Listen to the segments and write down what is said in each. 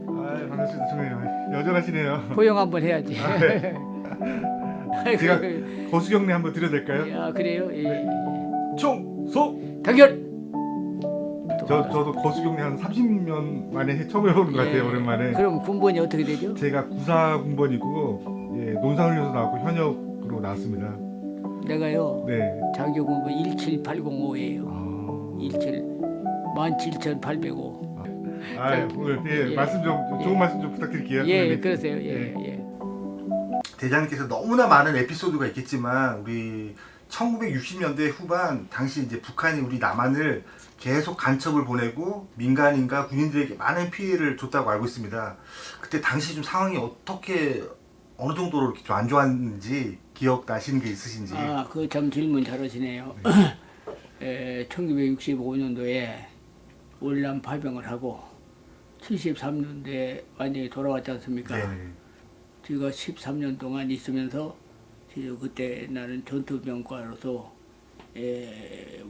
아, 반갑습니다. 정말 여전하시네요. 포용 한번 해야지. 제가 거수경례 한번 드려도 될까요? 아 그래요? 예. 총소! 단결. 저도 거수경례 한 30년 만에 처음 해보는 것 같아요. 오랜만에. 그럼 군번이 어떻게 되죠? 제가 구사 군번이고 논산훈련소 나왔고 현역으로 나왔습니다. 내가요. 네. 자격은 17805예요. 아, 17 17,805. 오늘 예. 말씀 좀 좋은 예. 말씀 좀 부탁드릴게요. 예, 네. 그러세요. 예, 예. 예. 대장님께서 너무나 많은 에피소드가 있겠지만 우리 1960년대 후반 당시 이제 북한이 우리 남한을 계속 간첩을 보내고 민간인과 군인들에게 많은 피해를 줬다고 알고 있습니다. 그때 당시 좀 상황이 어떻게 어느 정도로 이렇게 좀 안 좋았는지 기억 나시는 게 있으신지. 아, 그 참 질문 잘하시네요. 1965년도에 월남 파병을 하고 73년도에 완전히 돌아왔지 않습니까? 네. 제가 13년 동안 있으면서 그때 나는 전투병과로서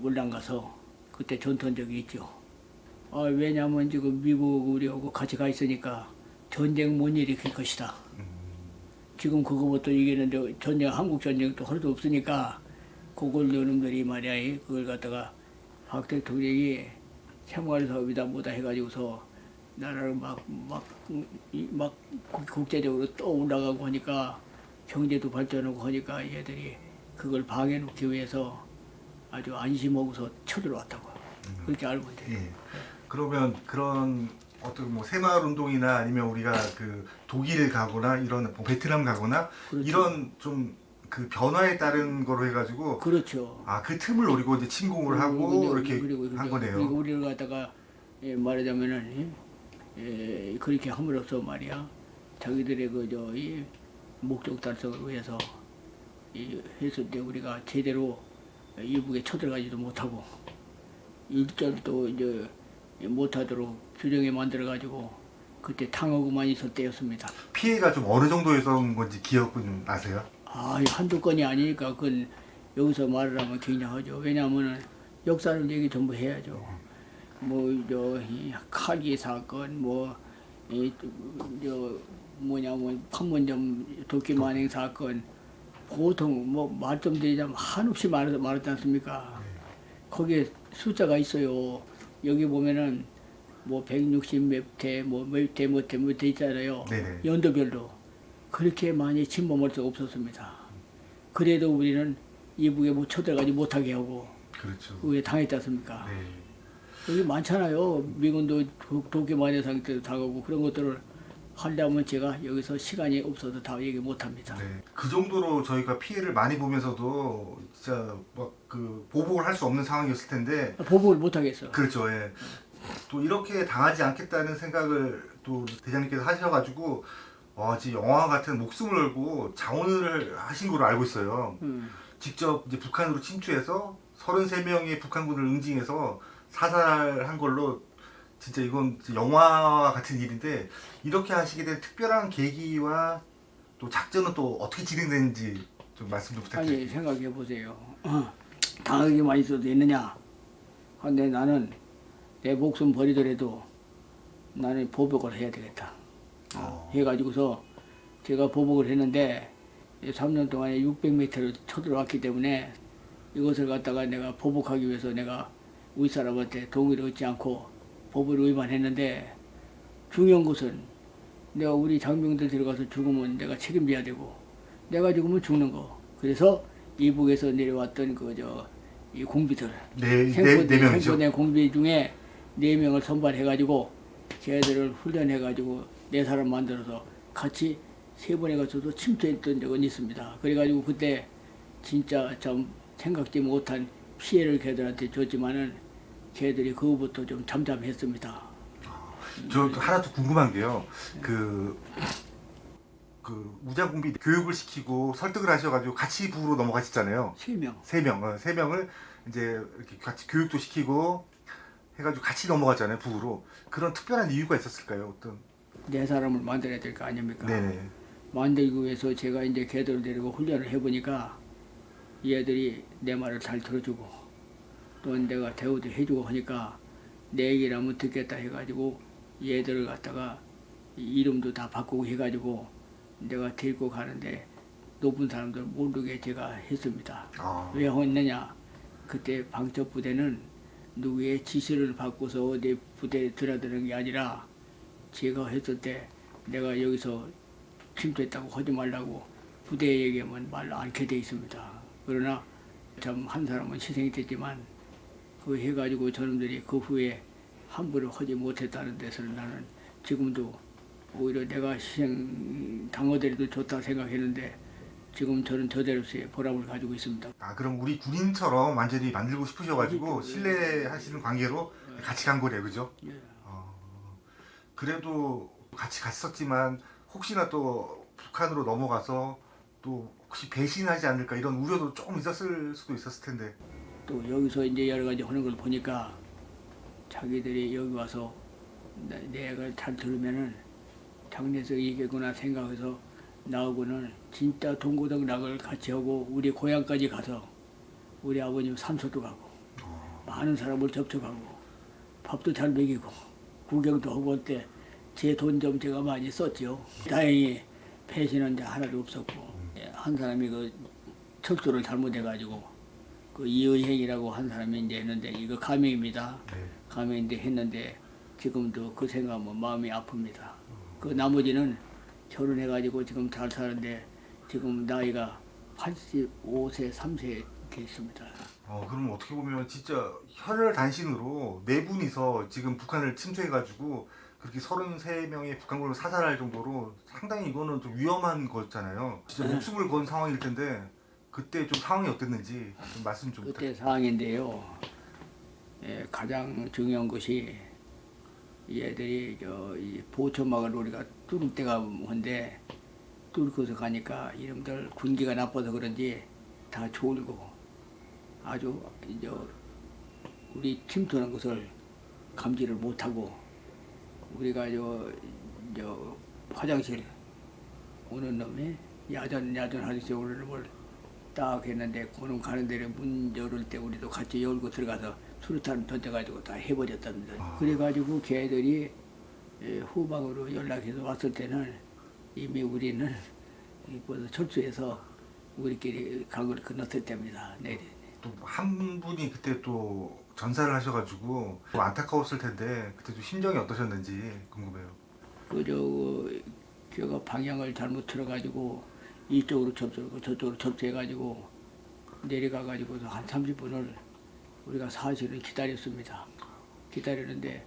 월남 가서 그때 전투한 적이 있죠. 아, 왜냐하면 지금 미국 우리하고 같이 가 있으니까 전쟁 못 일으킬 것이다. 지금 그거부터 이기는데 전쟁 한국 전쟁도 하나도 없으니까 그걸 요놈들이 말이야 그걸 갖다가 박 대통령이 생활사업이다 뭐다 해가지고서 나라를 막 국제적으로 또 올라가고 하니까 경제도 발전하고 하니까 얘들이 그걸 방해놓기 위해서 아주 안심하고서 쳐들어왔다고 그렇게 알고 있대요. 예. 그러면 그런 어떤 뭐 새마을운동이나 아니면 우리가 그 독일 가거나 이런 뭐 베트남 가거나 그렇죠. 이런 좀 그 변화에 따른 거로 해가지고 그렇죠. 그 틈을 노리고 이제 침공을 하고 이렇게 한 거네요. 그리고 우리를 갖다가 말하자면은 그렇게 함으로써 말이야 자기들의 이 목적 달성을 위해서 했을 때 우리가 제대로 이북에 쳐들어가지도 못하고 일절도 이제 못하도록 규정에 만들어 가지고 그때 탕하고만 있을 때였습니다. 피해가 좀 어느 정도에서인 건지 기억은 나세요? 한두 건이 아니니까 그건 여기서 말을 하면 굉장하죠. 왜냐하면 역사를 얘기 전부 해야죠. 이 칼기 사건, 판문점 도끼 만행 사건, 보통 말씀드리자면 한없이 말했지 않습니까? 거기에 숫자가 있어요. 여기 보면은 160 몇 대, 몇 대 있잖아요. 네네. 연도별로. 그렇게 많이 침범할 수가 없었습니다. 그래도 우리는 이북에 쳐들어가지 못하게 하고 그렇죠. 그게 당했지 않습니까? 네. 여기 많잖아요. 미군도 도끼 만행 상태도 당하고 그런 것들을 하려면 제가 여기서 시간이 없어서 다 얘기 못합니다. 네. 그 정도로 저희가 피해를 많이 보면서도 진짜 막 그 보복을 할 수 없는 상황이었을 텐데. 보복을 못하겠어. 그렇죠. 예. 또 이렇게 당하지 않겠다는 생각을 또 대장님께서 하셔가지고 진짜 영화 같은 목숨을 걸고 자원을 하신 걸로 알고 있어요. 직접 이제 북한으로 침투해서 33명의 북한군을 응징해서 사살한 걸로 진짜 이건 영화 같은 일인데 이렇게 하시게 된 특별한 계기와 또 작전은 또 어떻게 진행되는지 좀 말씀 좀 부탁드립니다. 아니 생각해 보세요. 당하기만 있어도 되느냐? 근데 나는 내 목숨 버리더라도 나는 보복을 해야 되겠다. 해가지고서 제가 보복을 했는데 3년 동안에 600m를 쳐들어왔기 때문에 이것을 갖다가 내가 보복하기 위해서 내가 윗사람한테 동의를 얻지 않고 법을 위반했는데 중요한 것은 내가 우리 장병들 들어가서 죽으면 내가 책임져야 되고 내가 죽으면 죽는 거. 그래서 이북에서 내려왔던 이 공비들 네 명이죠. 생포된 공비 중에 4명을 선발해가지고 걔들을 훈련해가지고 4사람 만들어서 같이 3번에 걸쳐서 침투했던 적은 있습니다. 그래가지고 그때 진짜 참 생각지 못한 피해를 걔들한테 줬지만은 걔들이 그거부터 좀 잠잠했습니다. 저 하나 더 궁금한 게요. 그 무장공비 교육을 시키고 설득을 하셔가지고 같이 북으로 넘어가셨잖아요. 3명. 세 명을 이제 이렇게 같이 교육도 시키고 해가지고 같이 넘어갔잖아요, 북으로. 그런 특별한 이유가 있었을까요? 어떤? 4사람을 만들어야 될 거 아닙니까? 네네. 만들기 위해서 제가 이제 걔들을 데리고 훈련을 해보니까 얘들이 내 말을 잘 들어주고 또 내가 대우도 해주고 하니까 내 얘기라면 듣겠다 해가지고 얘들을 갖다가 이름도 다 바꾸고 해가지고 내가 데리고 가는데 높은 사람들 모르게 제가 했습니다. 왜 했느냐? 그때 방첩부대는 누구의 지시를 받고서 어디 부대에 들어드는 게 아니라 제가 했을 때 내가 여기서 침투했다고 하지 말라고 부대 얘기하면 말 않게 돼 있습니다. 그러나 참 한 사람은 희생이 됐지만 그 해가지고 저놈들이 그 후에 함부로 하지 못했다는 데서는 나는 지금도 오히려 내가 희생 당하더라도 좋다 생각했는데 지금 저는 저대로서의 보람을 가지고 있습니다. 그럼 우리 군인처럼 완전히 만들고 싶으셔가지고 신뢰하시는 관계로 같이 간 거래요, 그죠? 예. 그래도 같이 갔었지만 혹시나 또 북한으로 넘어가서 또 혹시 배신하지 않을까 이런 우려도 조금 있었을 수도 있었을 텐데. 또 여기서 이제 여러 가지 하는 걸 보니까 자기들이 여기 와서 내가 잘 들으면은 장례에서 이게구나 생각해서 나하고는 진짜 동고동 락을 같이 하고 우리 고향까지 가서 우리 아버님 산소도 가고 많은 사람을 접촉하고 밥도 잘 먹이고 구경도 하고 할 때 제 돈 좀 제가 많이 썼죠. 다행히 배신은 이제 하나도 없었고 한 사람이 그 철수를 잘못해가지고 그 이의행이라고 한 사람이 이제 했는데 이거 가명입니다. 가명인데 했는데 지금도 그 생각하면 마음이 아픕니다. 그 나머지는 결혼해가지고 지금 잘 사는데 지금 나이가 85세, 3세 이렇게 있습니다. 그럼 어떻게 보면 진짜 혈혈단신으로 네 분이서 지금 북한을 침투해가지고 그렇게 33명의 북한군을 사살할 정도로 상당히 이거는 좀 위험한 거잖아요. 진짜 목숨을 건 상황일 텐데 그때 좀 상황이 어땠는지 좀 말씀 좀 그때 상황인데요. 가장 중요한 것이 얘들이 이 보초막을 우리가 뚫을 때가 뭔데 뚫고서 가니까 이놈들 군기가 나빠서 그런지 다 졸고 아주 이제 우리 침투하는 것을 감지를 못하고 우리가 저 화장실 오는 놈이 야전 화장실 오는 놈을 딱 했는데 그놈 가는 데를 문 열을 때 우리도 같이 열고 들어가서 수류탄 던져가지고 다 해버렸답니다. 그래가지고 걔들이 후방으로 연락해서 왔을 때는 이미 우리는 벌써 철수해서 우리끼리 강을 건넜을 때입니다. 네. 또 한 분이 그때 또 전사를 하셔가지고 또 안타까웠을 텐데 그때 좀 심정이 어떠셨는지 궁금해요. 걔가 방향을 잘못 틀어가지고 이쪽으로 접수하고 저쪽으로 접수해가지고 내려가가지고 한 30분을 우리가 사실은 기다렸습니다. 기다리는데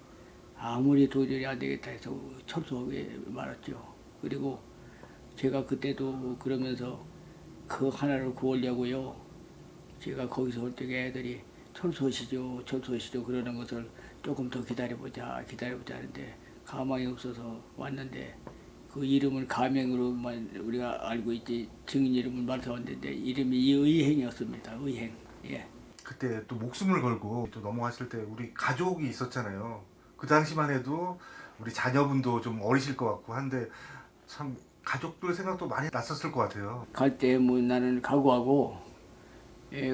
아무리 도저히 안 되겠다 해서 철수하게 말았죠. 그리고 제가 그때도 그러면서 그 하나를 구하려고요. 제가 거기서 올 때 애들이 철수하시죠 그러는 것을 조금 더 기다려보자 하는데 가망이 없어서 왔는데 그 이름을 가명으로만 우리가 알고 있지 증인 이름을 말해왔는데 이름이 이의행이었습니다. 의행. 예. 그때 또 목숨을 걸고 또 넘어갔을 때 우리 가족이 있었잖아요. 그 당시만 해도 우리 자녀분도 좀 어리실 것 같고 한데 참 가족들 생각도 많이 났었을 것 같아요. 갈 때 뭐 나는 각오하고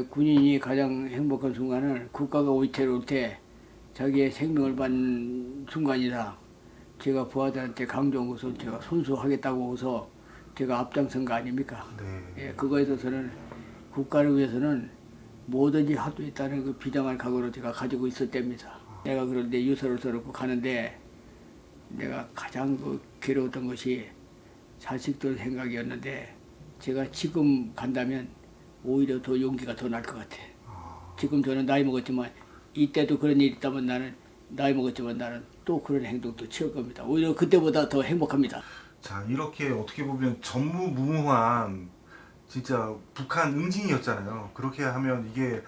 군인이 가장 행복한 순간은 국가가 위태로울 때 자기의 생명을 받는 순간이다. 제가 부하들한테 강조한 것을 제가 손수하겠다고 해서 제가 앞장선 거 아닙니까? 네. 그거에 있어서는 국가를 위해서는 뭐든지 할 수 있다는 그 비장한 각오를 제가 가지고 있을 때입니다. 내가 그런데 유서를 써놓고 가는데 내가 가장 괴로웠던 것이 자식들 생각이었는데 제가 지금 간다면 오히려 더 용기가 더 날 것 같아. 지금 저는 나이 먹었지만 이때도 그런 일이 있다면 나는 나이 먹었지만 나는 또 그런 행동도 취할 겁니다. 오히려 그때보다 더 행복합니다. 자, 이렇게 어떻게 보면 전무후무한 진짜 북한 응징이었잖아요. 그렇게 하면 이게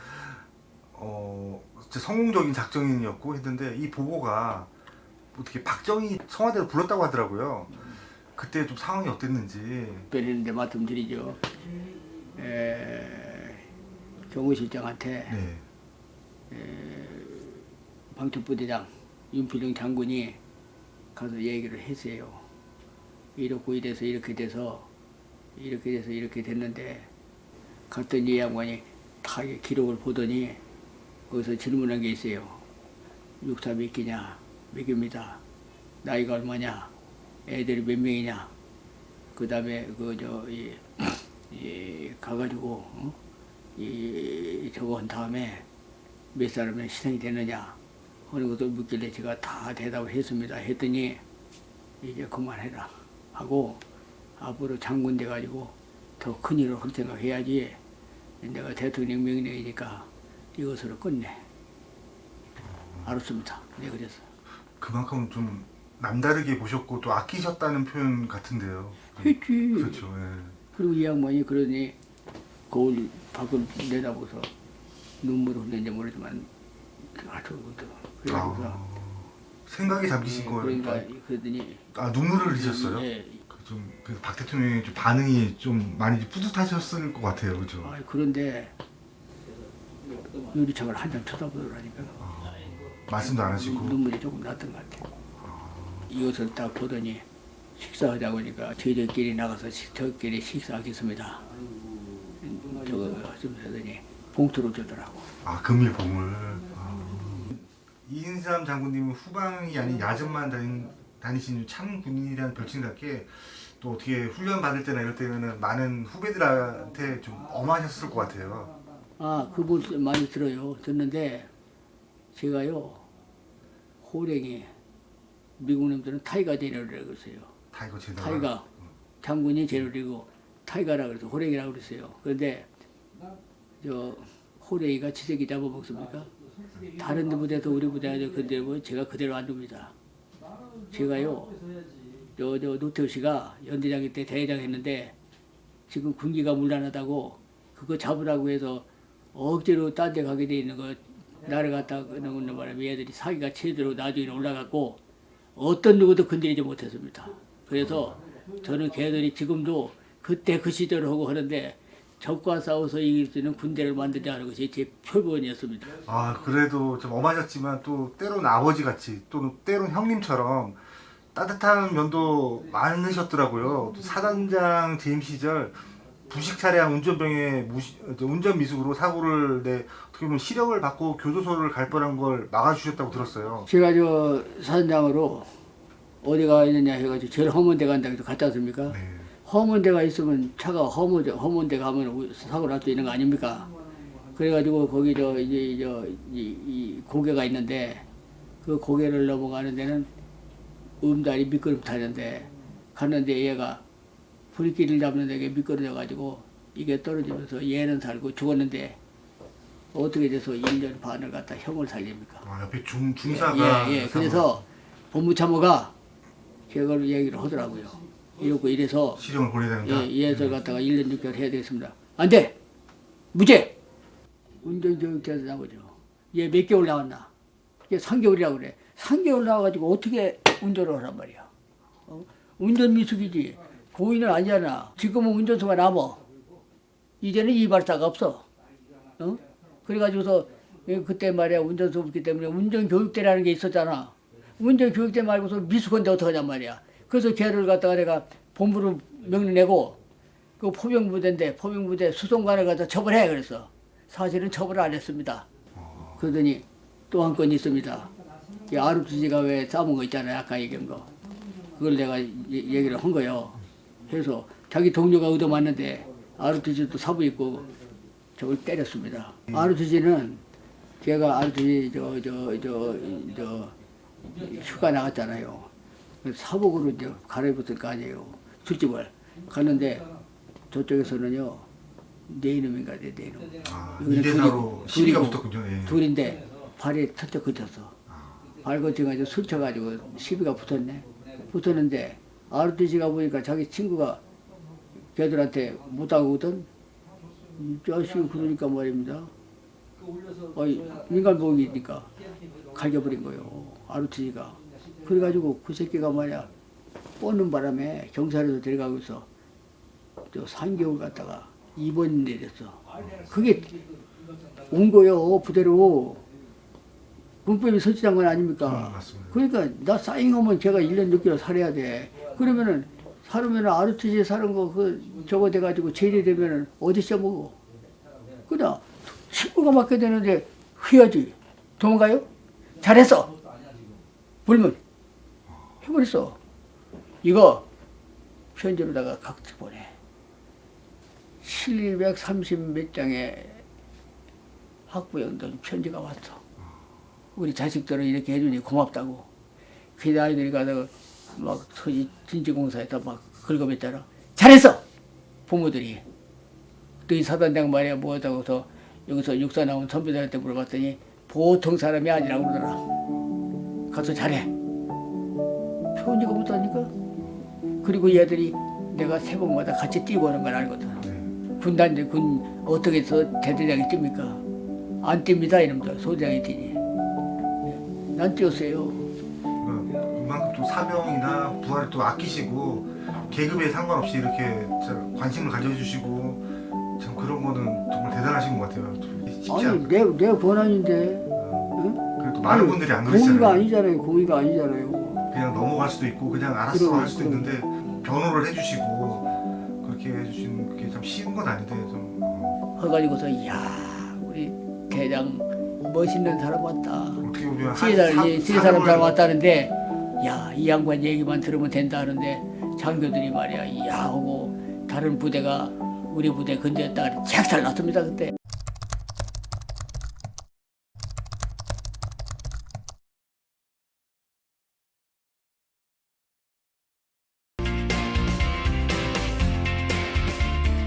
진짜 성공적인 작전이었고 했는데 이 보고가 어떻게 박정희 청와대로 불렀다고 하더라고요. 그때 좀 상황이 어땠는지. 베리는데 말씀드리죠. 경호실장한테 방첩부대장 윤필용 장군이 가서 얘기를 했어요. 이렇게 돼서 이렇게 됐는데 갔더니 이 양반이 다 기록을 보더니 거기서 질문한 게 있어요. 육사 몇 개냐? 몇 개입니다. 나이가 얼마냐? 애들이 몇 명이냐? 그 다음에 가가지고 저거 한 다음에 몇 사람이 희생이 됐느냐 어느 것도 묻길래 제가 다 대답을 했습니다. 했더니 이제 그만해라 하고 앞으로 장군 돼가지고 더 큰 일을 할 생각해야지 내가 대통령 명령이니까 이것으로 끝내. 알았습니다. 네, 그래서. 그만큼 좀 남다르게 보셨고 또 아끼셨다는 표현 같은데요. 했지. 그렇죠. 예. 그리고 이 양반이 그러니 거울 밖을 내다보고서 눈물을 흘렸는지 모르지만 아주 그래가지고서 생각이 잠기신 거예요. 그러니까 그러더니 눈물을 흘리셨어요? 예. 그래서 박 대통령의 좀 반응이 좀 많이 뿌듯하셨을 것 같아요, 그렇죠? 그런데 유리창을 한참 쳐다보더라니까. 말씀도 안 하시고. 눈물이 조금 났던 것 같아요. 이것을 딱 보더니 식사하자고 하니까 저희들끼리 나가서 저끼리 식사하겠습니다. 저거 좀 하더니 봉투를 주더라고. 금일봉을. 이인삼 장군님은 후방이 아닌 야전만 다니신 참 군인이라는 별칭답게 또 어떻게 훈련 받을 때나 이럴 때는 많은 후배들한테 좀 엄하셨을 것 같아요. 그분 많이 들어요. 듣는데 제가요 호랭이 미국 놈들은 타이거 제너럴이라고 그랬어요. 타이거 제너럴. 타이거 장군이 제너럴이고 타이거라고 그래서 호랭이라고 그랬어요. 그런데 저 호랭이가 지새끼 잡아먹습니까? 다른 부대도 우리 부대도 근데 뭐 제가 그대로 안 둡니다. 제가요 저 노태우 씨가 연대장일 때 대회장 했는데 지금 군기가 문란하다고 그거 잡으라고 해서 억지로 딴 데 가게 돼 있는 거 나를 갖다 그러는 바람에 애들이 사기가 제대로 나중에 올라갔고 어떤 누구도 건드리지 못했습니다. 그래서 저는 걔들이 지금도 그때 그 시절을 하고 하는데 적과 싸워서 이길 수 있는 군대를 만들자는 것이 제 표본이었습니다. 그래도 좀 엄하셨지만 또 때로는 아버지같이 또는 때로는 형님처럼 따뜻한 면도 많으셨더라고요. 사단장 재임 시절 부식 차량 운전병의 운전 미숙으로 사고를 어떻게 보면 시력을 받고 교도소를 갈 뻔한 걸 막아주셨다고 들었어요. 제가 저 사단장으로 어디가 있느냐 해가지고 제일 험한 데 간다고 해서 갔지 않습니까? 네. 험한 데가 있으면 차가 험한 데 가면 사고 날 수 있는 거 아닙니까? 그래가지고 거기 이 고개가 있는데 그 고개를 넘어가는 데는 음다리 미끄럼 타는데 갔는데 얘가 불길을 잡는 데게 미끄러져가지고 이게 떨어지면서 얘는 살고 죽었는데 어떻게 돼서 1년 반을 갖다 형을 살립니까? 옆에 중사가. 예. 그래서 법무참모가 그걸 얘기를 하더라고요. 이래서 실형을 보내야 된다. 얘를 갖다가 1년 6개월 해야 되겠습니다. 안 돼! 무죄! 운전교육대에서 나오죠. 얘 몇 개월 나왔나? 얘 3개월이라고 그래. 3개월 나와가지고 어떻게 운전을 하란 말이야. 운전 미숙이지. 고의는 아니잖아. 지금은 운전수가 남어. 이제는 이발사가 없어. 그래가지고서 그때 말이야 운전수 없기 때문에 운전교육대라는 게 있었잖아. 운전교육대 말고서 미숙한데 어떡하냔 말이야. 그래서 걔를 갖다가 내가 본부로 명령 내고 그 포병부대인데 포병부대 수송관을 갖다 처벌해 그랬어. 사실은 처벌을 안 했습니다. 그러더니 또 한 건 있습니다. 이 ROTG가 왜 싸운 거 있잖아요. 아까 얘기한 거. 그걸 내가 얘기를 한 거요. 그래서 자기 동료가 얻어맞는데 ROTG도 사부 있고 저걸 때렸습니다. ROTG는 제가 ROTG 휴가 나갔잖아요. 사복으로 이제 갈아입었을 거 아니에요. 술집을 갔는데 저쪽에서는요 네 이놈인가 네 이놈. 2대4로 시비가 붙었군요. 예. 둘인데 발에 털쩍 그쳤어. 발 거쳐가지고 술 쳐가지고 시비가 붙었네. 붙었는데 ROTG가 보니까 자기 친구가 걔들한테 못하거든. 이 자식이 그러니까 말입니다. 민간복이니까 갈겨버린 거예요. ROTG가. 그래가지고 그 새끼가 말이야 뻗는 바람에 경찰에서 데려가고 있어. 저 3개월 갔다가 입원 내렸어. 그게 온 거요 부대로. 군법이 설치한 건 아닙니까? 맞습니다. 그러니까 나 사인하면 제가 1년 6개월 살아야 돼. 그러면은 살으면은 ROTG 사는 거 저거 돼가지고 제일이 되면은 어디 써먹어? 그냥 친구가 맞게 되는데 해야지. 도망가요? 잘했어. 불문 해버렸어. 이거 편지로다가 각지 보내. 730 몇 장의 학부형들 편지가 왔어. 우리 자식들은 이렇게 해주니 고맙다고. 그 아이들이 가다가 막 진지공사에다 막 긁어댔잖아. 잘했어! 부모들이. 너희 사단장 말이야 뭐하다고 해서 여기서 육사 나온 선배들한테 물어봤더니 보통 사람이 아니라고 그러더라. 가서 잘해. 편지가 못하니까. 그리고 얘들이 내가 새벽마다 같이 뛰고 오는 걸 알거든. 군단들 군 어떻게 해서 대대장이 뜁니까? 안 뜁니다 이놈들. 소대장이 뛰니. 난 뛰었어요. 그만큼 또 사명이나 부하를 또 아끼시고 계급에 상관없이 이렇게 관심을 가져주시고 참 그런 거는 정말 대단하신 것 같아요. 쉽지 아니 않고. 내 권한인데. 응? 그래도 많은 아니, 분들이 안 공의가 그러시잖아요. 아니잖아요. 공의가 아니잖아요. 그냥 넘어갈 수도 있고 그냥 알았어 그럼, 할 수도 그럼. 있는데 변호를 해주시고 그렇게 해주신 그게 참 쉬운 건 아닌데 좀 해가지고서 이야 우리 대장 멋있는 사람 왔다. 어떻게 보면 세 사람 다 왔다는데 야 이 양반 얘기만 들으면 된다 하는데 장교들이 말이야 이야 하고 다른 부대가 우리 부대 근처였다가 착살 났습니다 그때.